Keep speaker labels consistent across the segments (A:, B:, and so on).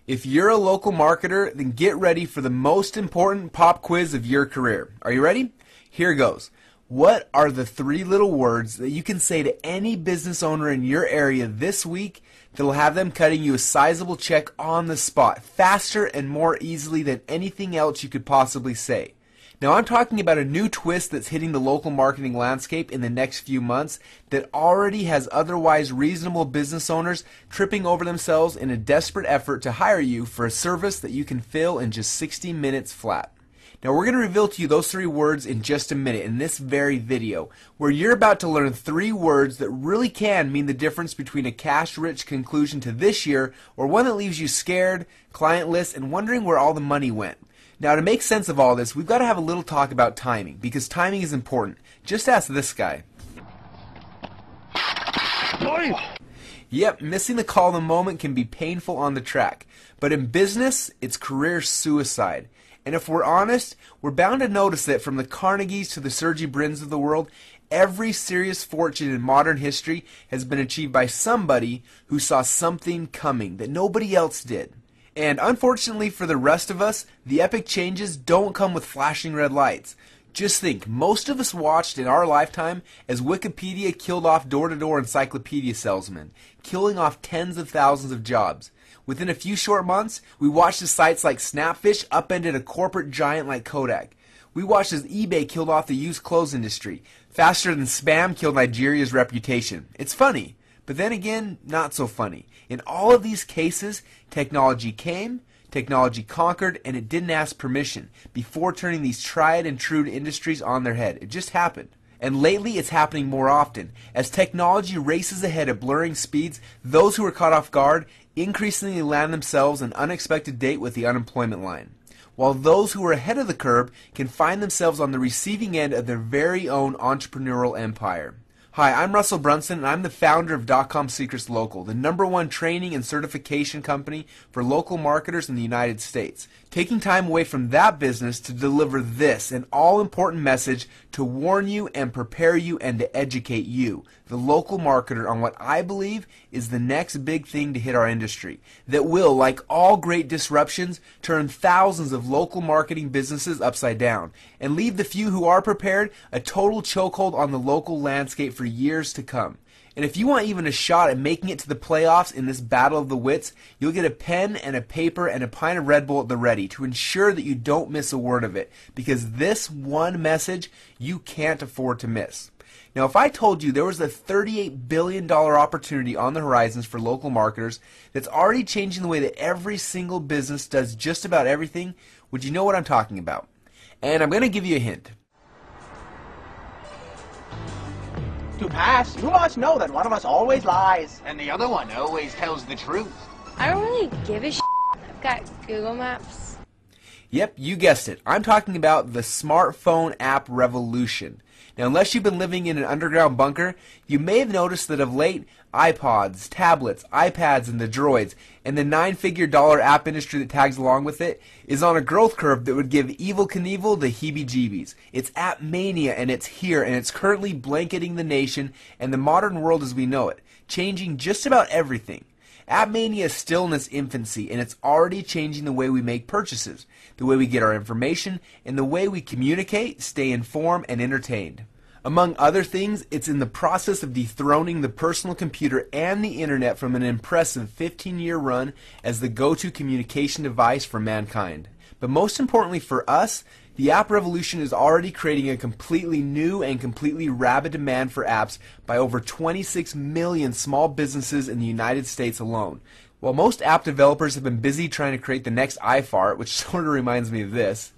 A: If you're a local marketer, then get ready for the most important pop quiz of your career. Are you ready? Here goes. What are the 3 little words that you can say to any business owner in your area this week that will have them cutting you a sizable check on the spot, faster and more easily than anything else you could possibly say? Now, I'm talking about a new twist that's hitting the local marketing landscape in the next few months that already has otherwise reasonable business owners tripping over themselves in a desperate effort to hire you for a service that you can fill in just 60 minutes flat. Now, we're going to reveal to you those 3 words in just a minute in this very video, where you're about to learn 3 words that really can mean the difference between a cash-rich conclusion to this year or one that leaves you scared, clientless, and wondering where all the money went. Now, to make sense of all this, we've got to have a little talk about timing, because timing is important. Just ask this guy. Yep, missing the call in the moment can be painful on the track. But in business, it's career suicide. And if we're honest, we're bound to notice that from the Carnegies to the Sergey Brins of the world, every serious fortune in modern history has been achieved by somebody who saw something coming that nobody else did. And unfortunately for the rest of us, the epic changes don't come with flashing red lights. Just think, most of us watched in our lifetime as Wikipedia killed off door-to-door encyclopedia salesmen, killing off tens of thousands of jobs. Within a few short months, we watched as sites like Snapfish upended a corporate giant like Kodak. We watched as eBay killed off the used clothes industry, faster than spam killed Nigeria's reputation. It's funny, but then again, not so funny. In all of these cases, technology came, technology conquered, and it didn't ask permission before turning these tried and true industries on their head. It just happened. And lately, it's happening more often. As technology races ahead at blurring speeds, those who are caught off guard increasingly land themselves an unexpected date with the unemployment line, while those who are ahead of the curve can find themselves on the receiving end of their very own entrepreneurial empire. Hi, I'm Russell Brunson, and I'm the founder of .com Secrets Local, the #1 training and certification company for local marketers in the United States. Taking time away from that business to deliver this, an all-important message to warn you and prepare you and to educate you, the local marketer, on what I believe is the next big thing to hit our industry that will, like all great disruptions, turn thousands of local marketing businesses upside down and leave the few who are prepared a total chokehold on the local landscape for years to come. And if you want even a shot at making it to the playoffs in this battle of the wits, you'll get a pen and a paper and a pint of Red Bull at the ready to ensure that you don't miss a word of it, because this one message you can't afford to miss. Now, if I told you there was a $38 billion opportunity on the horizons for local marketers that's already changing the way that every single business does just about everything, would you know what I'm talking about? And I'm going to give you a hint.
B: To pass, you must know that one of us always lies.
C: And the other one always tells the truth.
D: I don't really give a shit. I've got Google Maps.
A: Yep, you guessed it. I'm talking about the smartphone app revolution. Now, unless you've been living in an underground bunker, you may have noticed that of late, iPods, tablets, iPads, and the droids, and the $9-figure app industry that tags along with it, is on a growth curve that would give Evel Knievel the heebie-jeebies. It's app mania, and it's here, and it's currently blanketing the nation and the modern world as we know it, changing just about everything. App mania is still in its infancy, and it's already changing the way we make purchases, the way we get our information, and the way we communicate, stay informed, and entertained. Among other things, it's in the process of dethroning the personal computer and the internet from an impressive 15-year run as the go-to communication device for mankind. But most importantly for us, the app revolution is already creating a completely new and completely rabid demand for apps by over 26 million small businesses in the United States alone. While most app developers have been busy trying to create the next iFart, which sort of reminds me of this.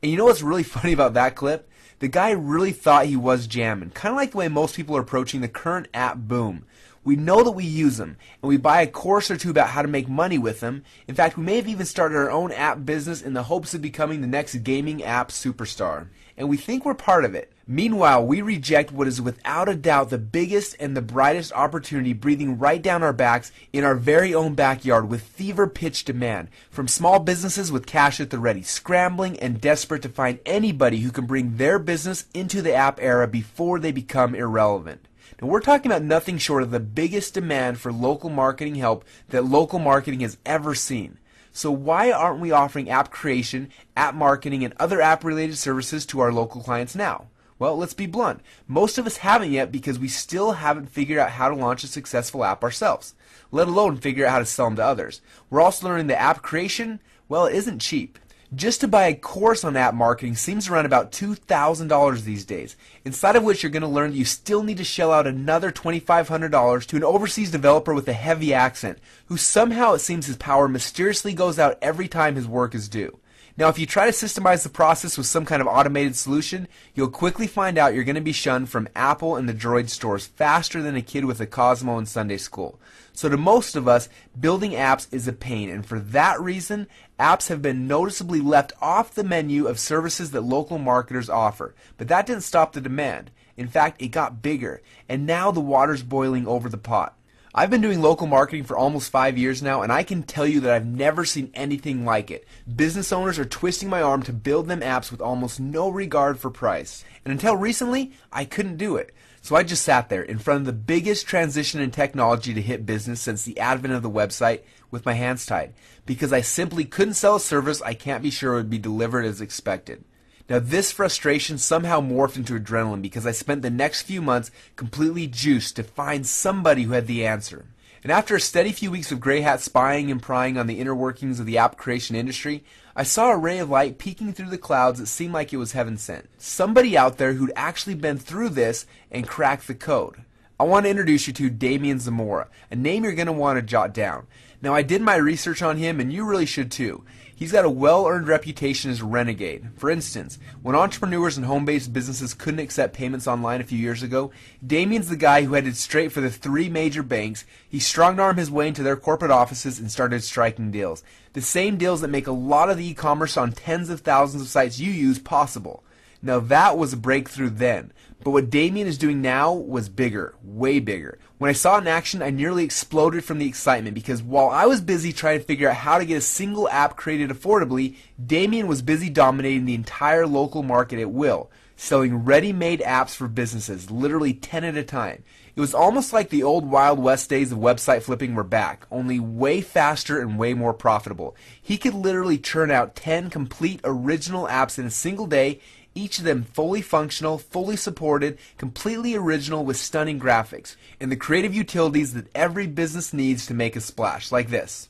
A: And you know what's really funny about that clip? The guy really thought he was jamming, kind of like the way most people are approaching the current app boom. We know that we use them, and we buy a course or two about how to make money with them. In fact, we may have even started our own app business in the hopes of becoming the next gaming app superstar. And we think we're part of it. Meanwhile, we reject what is without a doubt the biggest and the brightest opportunity breathing right down our backs in our very own backyard with fever-pitched demand from small businesses with cash at the ready, scrambling and desperate to find anybody who can bring their business into the app era before they become irrelevant. Now, we're talking about nothing short of the biggest demand for local marketing help that local marketing has ever seen. So why aren't we offering app creation, app marketing, and other app-related services to our local clients now? Well, let's be blunt. Most of us haven't yet because we still haven't figured out how to launch a successful app ourselves, let alone figure out how to sell them to others. We're also learning that app creation, well, it isn't cheap. Just to buy a course on app marketing seems around about $2,000 these days, inside of which you're going to learn that you still need to shell out another $2,500 to an overseas developer with a heavy accent, who somehow it seems his power mysteriously goes out every time his work is due. Now, if you try to systemize the process with some kind of automated solution, you'll quickly find out you're going to be shunned from Apple and the Droid stores faster than a kid with a Cosmo in Sunday school. So to most of us, building apps is a pain, and for that reason, apps have been noticeably left off the menu of services that local marketers offer. But that didn't stop the demand. In fact, it got bigger, and now the water's boiling over the pot. I've been doing local marketing for almost 5 years now, and I can tell you that I've never seen anything like it. Business owners are twisting my arm to build them apps with almost no regard for price. And until recently, I couldn't do it. So I just sat there in front of the biggest transition in technology to hit business since the advent of the website with my hands tied, because I simply couldn't sell a service I can't be sure would be delivered as expected. Now, this frustration somehow morphed into adrenaline because I spent the next few months completely juiced to find somebody who had the answer. And after a steady few weeks of gray hat spying and prying on the inner workings of the app creation industry, I saw a ray of light peeking through the clouds that seemed like it was heaven sent. Somebody out there who'd actually been through this and cracked the code. I want to introduce you to Damian Zamora, a name you're going to want to jot down. Now, I did my research on him, and you really should too. He's got a well-earned reputation as a renegade. For instance, when entrepreneurs and home-based businesses couldn't accept payments online a few years ago, Damian's the guy who headed straight for the 3 major banks. He strong-armed his way into their corporate offices and started striking deals. The same deals that make a lot of the e-commerce on tens of thousands of sites you use possible. Now that was a breakthrough then, but what Damian is doing now was bigger, way bigger. When I saw it in action, I nearly exploded from the excitement because while I was busy trying to figure out how to get a single app created affordably, Damian was busy dominating the entire local market at will, selling ready-made apps for businesses, literally 10 at a time. It was almost like the old Wild West days of website flipping were back, only way faster and way more profitable. He could literally churn out 10 complete original apps in a single day, each of them fully functional, fully supported, completely original with stunning graphics, and the creative utilities that every business needs to make a splash, like this.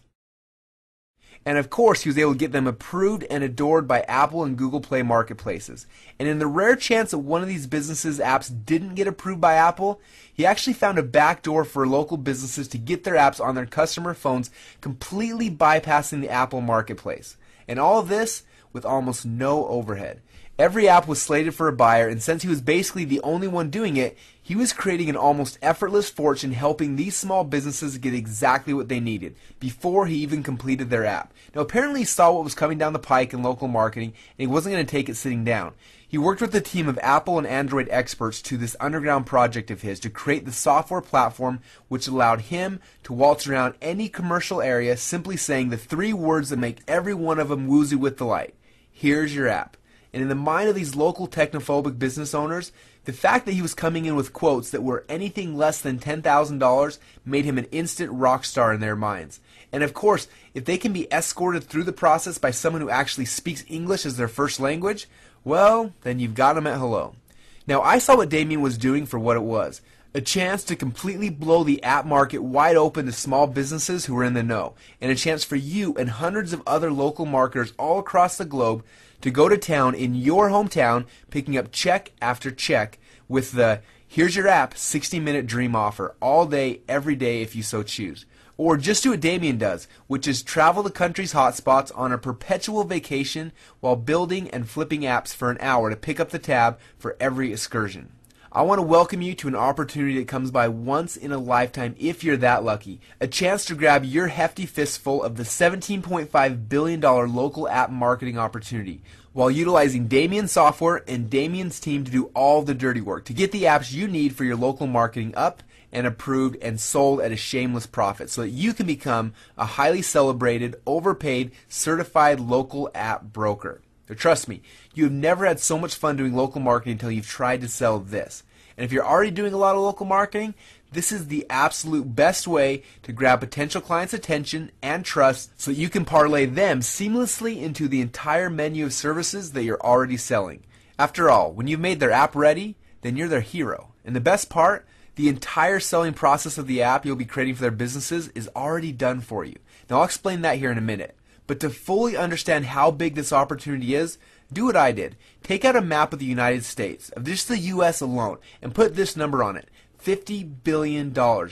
A: And of course, he was able to get them approved and adored by Apple and Google Play marketplaces. And in the rare chance that one of these businesses' apps didn't get approved by Apple, he actually found a backdoor for local businesses to get their apps on their customer phones, completely bypassing the Apple marketplace. And all of this with almost no overhead. Every app was slated for a buyer, and since he was basically the only one doing it, he was creating an almost effortless fortune helping these small businesses get exactly what they needed before he even completed their app. Now, apparently he saw what was coming down the pike in local marketing, and he wasn't going to take it sitting down. He worked with a team of Apple and Android experts to this underground project of his to create the software platform which allowed him to waltz around any commercial area simply saying the 3 words that make every one of them woozy with delight. Here's your app. And in the mind of these local technophobic business owners, the fact that he was coming in with quotes that were anything less than $10,000 made him an instant rock star in their minds. And of course, if they can be escorted through the process by someone who actually speaks English as their first language, well, then you've got them at hello. Now, I saw what Damian was doing for what it was. A chance to completely blow the app market wide open to small businesses who were in the know, and a chance for you and hundreds of other local marketers all across the globe to go to town in your hometown, picking up check after check with the here's your app 60-minute dream offer all day, every day if you so choose. Or just do what Damian does, which is travel the country's hotspots on a perpetual vacation while building and flipping apps for an hour to pick up the tab for every excursion. I want to welcome you to an opportunity that comes by once in a lifetime if you're that lucky. A chance to grab your hefty fistful of the $17.5 billion local app marketing opportunity while utilizing Damien's software and Damien's team to do all the dirty work to get the apps you need for your local marketing up and approved and sold at a shameless profit so that you can become a highly celebrated, overpaid, certified local app broker. But trust me, you have never had so much fun doing local marketing until you've tried to sell this. And if you're already doing a lot of local marketing, this is the absolute best way to grab potential clients' attention and trust so that you can parlay them seamlessly into the entire menu of services that you're already selling. After all, when you've made their app ready, then you're their hero. And the best part, the entire selling process of the app you'll be creating for their businesses is already done for you. Now I'll explain that here in a minute. But to fully understand how big this opportunity is, do what I did. Take out a map of the United States, of just the U.S. alone, and put this number on it, $50 billion.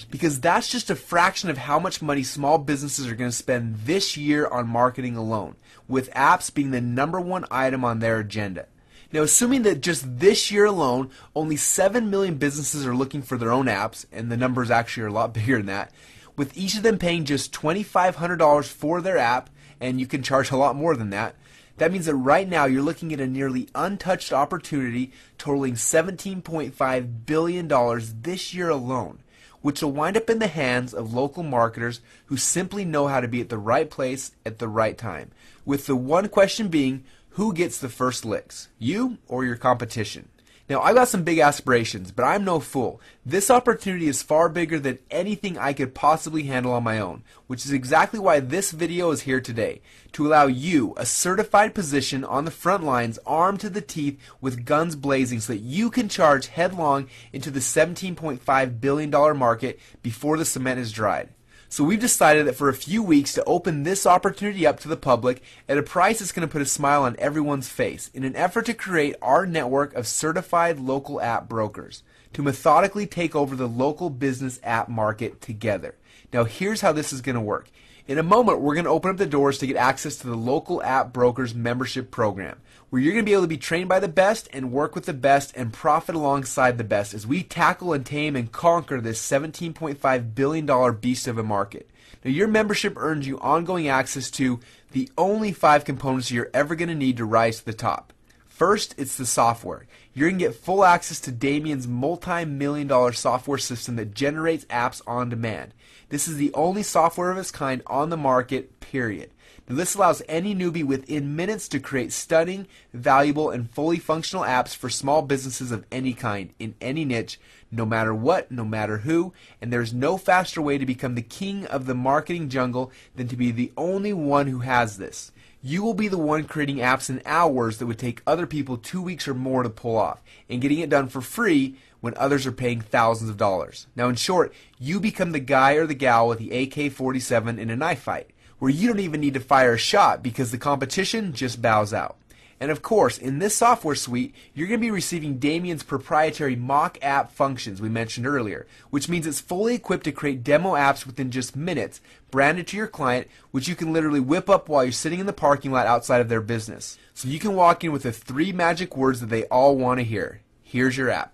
A: Because that's just a fraction of how much money small businesses are going to spend this year on marketing alone, with apps being the #1 item on their agenda. Now, assuming that just this year alone, only 7 million businesses are looking for their own apps, and the numbers actually are a lot bigger than that, with each of them paying just $2,500 for their app, and you can charge a lot more than that. That means that right now you're looking at a nearly untouched opportunity totaling $17.5 billion this year alone, which will wind up in the hands of local marketers who simply know how to be at the right place at the right time, with the one question being, who gets the first licks, you or your competition? Now, I've got some big aspirations, but I'm no fool. This opportunity is far bigger than anything I could possibly handle on my own, which is exactly why this video is here today, to allow you a certified position on the front lines, armed to the teeth with guns blazing so that you can charge headlong into the $17.5 billion market before the cement is dried. So we've decided that for a few weeks to open this opportunity up to the public at a price that's going to put a smile on everyone's face in an effort to create our network of certified local app brokers to methodically take over the local business app market together. Now here's how this is going to work. In a moment, we're going to open up the doors to get access to the local app brokers membership program, where you're going to be able to be trained by the best and work with the best and profit alongside the best as we tackle and tame and conquer this $17.5 billion beast of a market. Now, your membership earns you ongoing access to the only 5 components you're ever going to need to rise to the top. First, it's the software. You're going to get full access to Damien's multi-million-dollar software system that generates apps on demand. This is the only software of its kind on the market, period. Now, this allows any newbie within minutes to create stunning, valuable, and fully functional apps for small businesses of any kind, in any niche, no matter what, no matter who, and there's no faster way to become the king of the marketing jungle than to be the only one who has this. You will be the one creating apps in hours that would take other people 2 weeks or more to pull off, and getting it done for free when others are paying thousands of dollars. Now, in short, you become the guy or the gal with the AK-47 in a knife fight, where you don't even need to fire a shot because the competition just bows out. And of course, in this software suite, you're going to be receiving Damien's proprietary mock app functions we mentioned earlier, which means it's fully equipped to create demo apps within just minutes, branded to your client, which you can literally whip up while you're sitting in the parking lot outside of their business. So you can walk in with the 3 magic words that they all want to hear. Here's your app.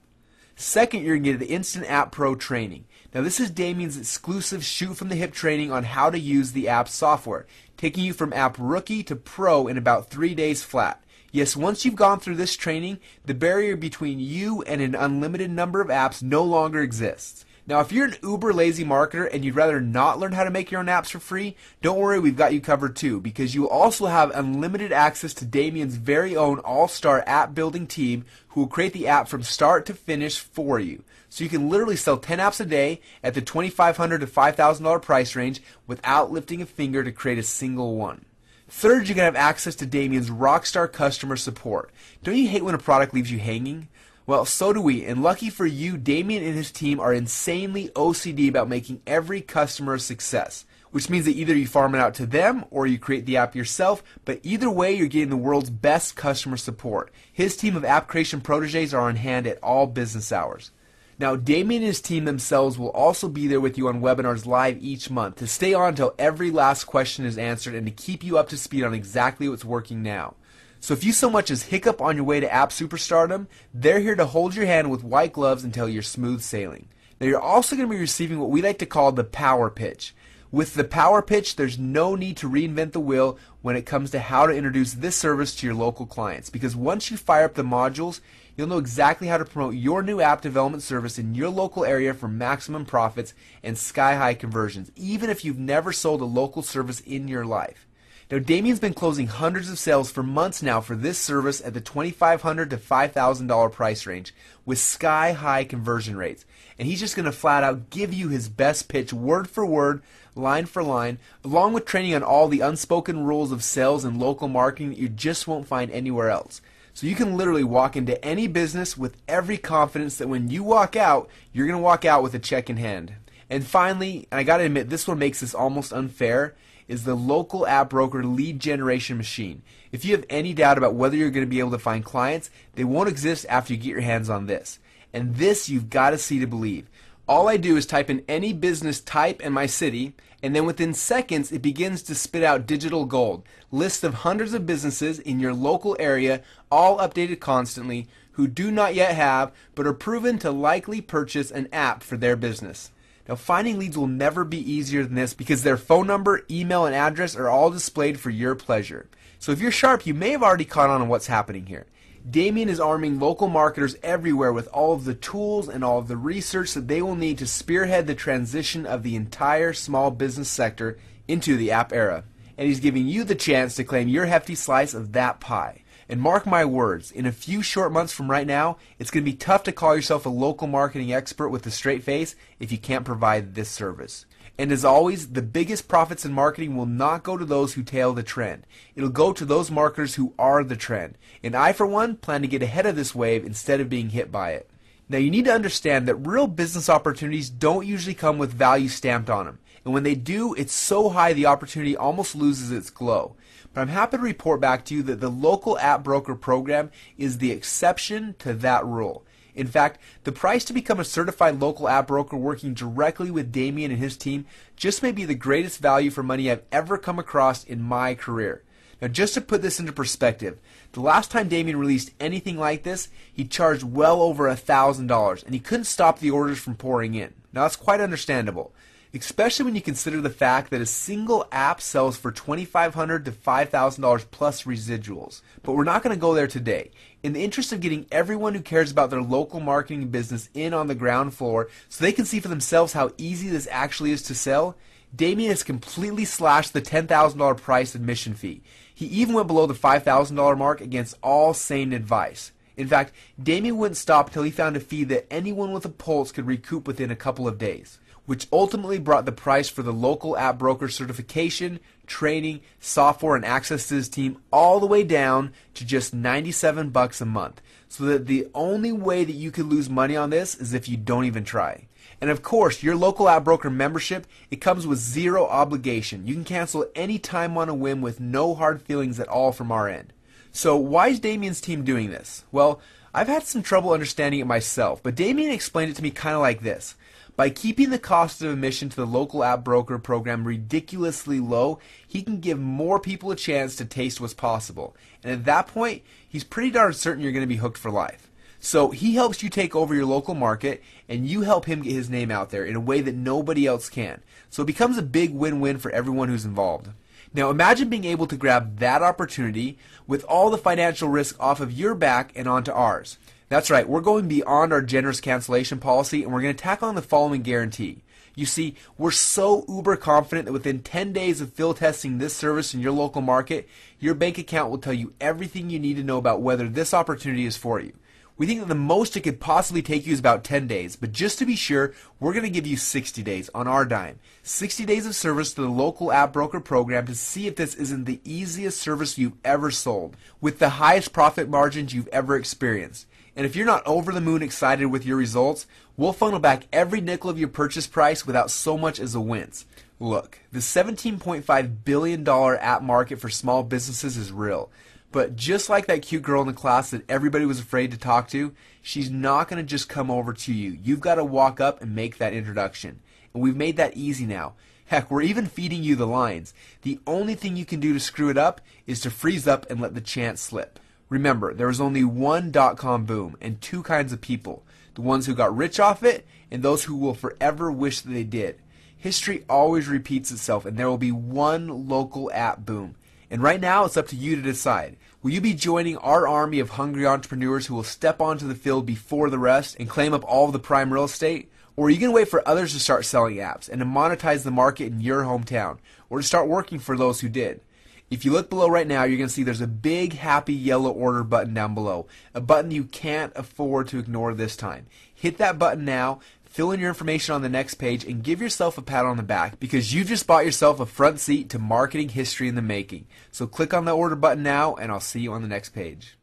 A: Second, you're going to get the Instant App Pro training. Now, this is Damien's exclusive shoot-from-the-hip training on how to use the app software, taking you from app rookie to pro in about 3 days flat. Yes, once you've gone through this training, the barrier between you and an unlimited number of apps no longer exists. Now, if you're an uber lazy marketer and you'd rather not learn how to make your own apps for free, don't worry, we've got you covered too, because you will also have unlimited access to Damien's very own all-star app building team who will create the app from start to finish for you. So you can literally sell 10 apps a day at the $2,500 to $5,000 price range without lifting a finger to create a single one. Third, you're going to have access to Damien's rockstar customer support. Don't you hate when a product leaves you hanging? Well, so do we, and lucky for you, Damien and his team are insanely OCD about making every customer a success, which means that either you farm it out to them or you create the app yourself, but either way, you're getting the world's best customer support. His team of app creation proteges are on hand at all business hours. Now, Damien and his team themselves will also be there with you on webinars live each month to stay on until every last question is answered and to keep you up to speed on exactly what's working now. So if you so much as hiccup on your way to app superstardom, they're here to hold your hand with white gloves until you're smooth sailing. Now you're also going to be receiving what we like to call the power pitch. With the power pitch, there's no need to reinvent the wheel when it comes to how to introduce this service to your local clients, because once you fire up the modules, you'll know exactly how to promote your new app development service in your local area for maximum profits and sky-high conversions, even if you've never sold a local service in your life. Now, Damien's been closing hundreds of sales for months now for this service at the $2,500 to $5,000 price range with sky-high conversion rates. And he's just going to flat out give you his best pitch word for word, line for line, along with training on all the unspoken rules of sales and local marketing that you just won't find anywhere else. So you can literally walk into any business with every confidence that when you walk out, you're going to walk out with a check in hand. And finally, and I got to admit, this one makes this almost unfair, is the local app broker lead generation machine. If you have any doubt about whether you're going to be able to find clients, they won't exist after you get your hands on this. And this you've got to see to believe. All I do is type in any business type and my city, and then within seconds it begins to spit out digital gold. Lists of hundreds of businesses in your local area, all updated constantly, who do not yet have, but are proven to likely purchase an app for their business. Now, finding leads will never be easier than this because their phone number, email, and address are all displayed for your pleasure. So if you're sharp, you may have already caught on what's happening here. Damien is arming local marketers everywhere with all of the tools and all of the research that they will need to spearhead the transition of the entire small business sector into the app era. And he's giving you the chance to claim your hefty slice of that pie. And mark my words, in a few short months from right now, it's going to be tough to call yourself a local marketing expert with a straight face if you can't provide this service. And as always, the biggest profits in marketing will not go to those who tail the trend. It'll go to those marketers who are the trend. And I, for one, plan to get ahead of this wave instead of being hit by it. Now, you need to understand that real business opportunities don't usually come with value stamped on them. And when they do, it's so high the opportunity almost loses its glow. But I'm happy to report back to you that the local app broker program is the exception to that rule. In fact, the price to become a certified local app broker working directly with Damien and his team just may be the greatest value for money I've ever come across in my career. Now, just to put this into perspective, the last time Damien released anything like this, he charged well over $1,000, and he couldn't stop the orders from pouring in. Now, that's quite understandable, especially when you consider the fact that a single app sells for $2,500 to $5,000 plus residuals. But we're not going to go there today. In the interest of getting everyone who cares about their local marketing business in on the ground floor so they can see for themselves how easy this actually is to sell, Damien has completely slashed the $10,000 price admission fee. He even went below the $5,000 mark against all sane advice. In fact, Damien wouldn't stop until he found a fee that anyone with a pulse could recoup within a couple of days, which ultimately brought the price for the local app broker certification, training, software, and access to his team all the way down to just $97 a month. So that the only way that you could lose money on this is if you don't even try. And of course, your local app broker membership, it comes with zero obligation. You can cancel any time on a whim with no hard feelings at all from our end. So why is Damien's team doing this? Well, I've had some trouble understanding it myself, but Damien explained it to me kind of like this. By keeping the cost of admission to the local app broker program ridiculously low, he can give more people a chance to taste what's possible. And at that point, he's pretty darn certain you're going to be hooked for life. So he helps you take over your local market, and you help him get his name out there in a way that nobody else can. So it becomes a big win-win for everyone who's involved. Now imagine being able to grab that opportunity with all the financial risk off of your back and onto ours. That's right, we're going beyond our generous cancellation policy, and we're going to tack on the following guarantee. You see, we're so uber confident that within 10 days of field testing this service in your local market, your bank account will tell you everything you need to know about whether this opportunity is for you. We think that the most it could possibly take you is about 10 days, but just to be sure, we're going to give you 60 days on our dime. 60 days of service to the local app broker program to see if this isn't the easiest service you've ever sold, with the highest profit margins you've ever experienced. And if you're not over the moon excited with your results, we'll funnel back every nickel of your purchase price without so much as a wince. Look, the $17.5 billion app market for small businesses is real. But just like that cute girl in the class that everybody was afraid to talk to, she's not going to just come over to you. You've got to walk up and make that introduction. And we've made that easy now. Heck, we're even feeding you the lines. The only thing you can do to screw it up is to freeze up and let the chance slip. Remember, there was only one dot-com boom and two kinds of people, the ones who got rich off it and those who will forever wish that they did. History always repeats itself, and there will be one local app boom. And right now, it's up to you to decide. Will you be joining our army of hungry entrepreneurs who will step onto the field before the rest and claim up all of the prime real estate? Or are you going to wait for others to start selling apps and to monetize the market in your hometown, or to start working for those who did? If you look below right now, you're going to see there's a big happy yellow order button down below, a button you can't afford to ignore this time. Hit that button now, fill in your information on the next page, and give yourself a pat on the back because you've just bought yourself a front seat to marketing history in the making. So click on the order button now, and I'll see you on the next page.